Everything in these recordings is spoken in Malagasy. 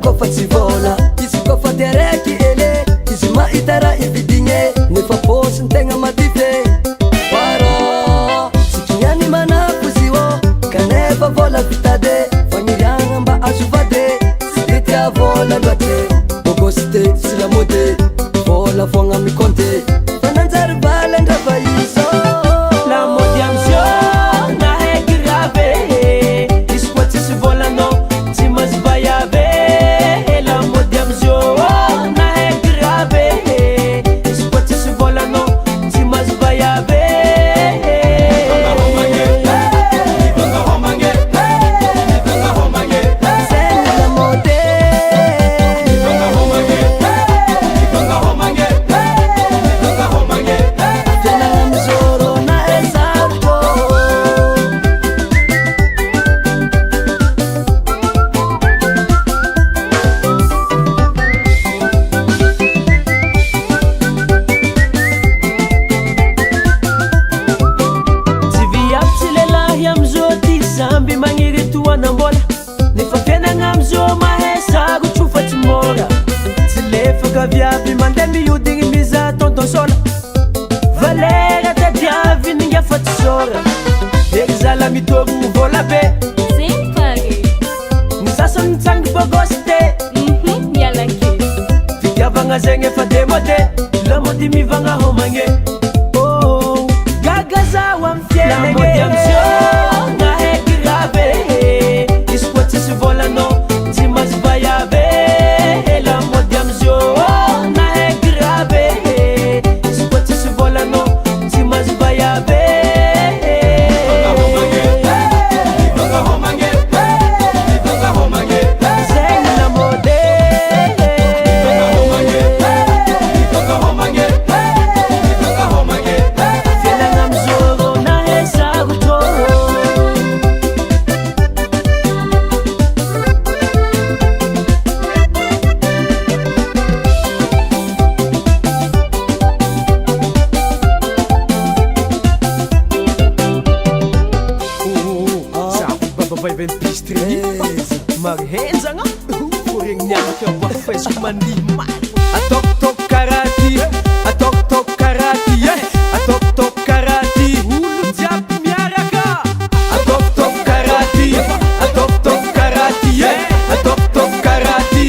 kofa tsy vola izy kofa tiaraiky ele izy mahita raha ividigny nefa posiny tegna madive para sikignany manako izy ô kanefa vola vitade fagniriagna mba azovade sy de tia vola loate bogosite sy lamode vola fogna mikonte fa nanjary vala ndrava izo lamody amizio naheky rave izy koa tsisy volanao tsy mazy vayave lamody amizio naheky rave izy koa tsisy volanao tsy mazy vayave viavy mandeha mihodigny miza tontonsola valera tadiavy ninga fatisora ery zala mitôvigny vola be ny sasany mitsangy bogosite mialake fitiavagna zegny efa demode lamody mivagna homagné gaga zao amy fiailamody amizio naheky rave izy koa tsisy volanao tsy mazy vayave lamody amizio naheky rave izy koa tsisy volanao tsy mazy vayave zegny lamode fiainagna amizoro nahe sarotro marihenzagna foregny nianatra mafaiziko manima atokotoko karaty atokotoko karaty atokotoko karaty olo jiaby miaraka atokotoko karaty atokotoko karaty atokotoko karaty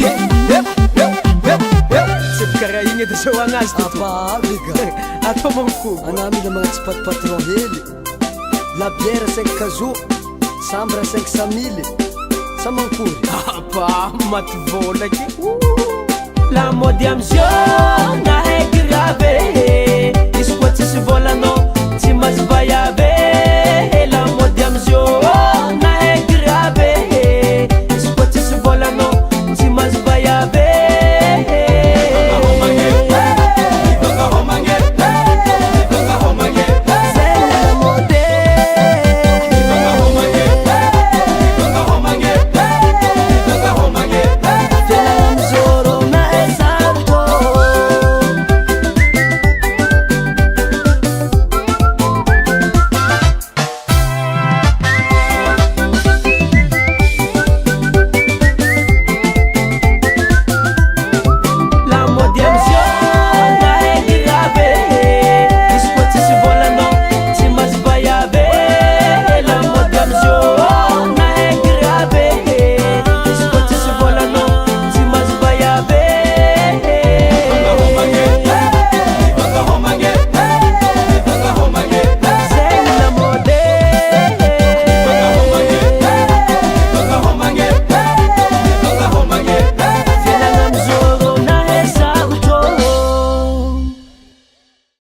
seby karaha igny edy zao agnazy apaabika atao manko anamila magnatsy patipatron hely labiera 5 kazo sambra 500 000 samankory apa maty volaky lamody amizio naheky rave izy koa tsisy volanao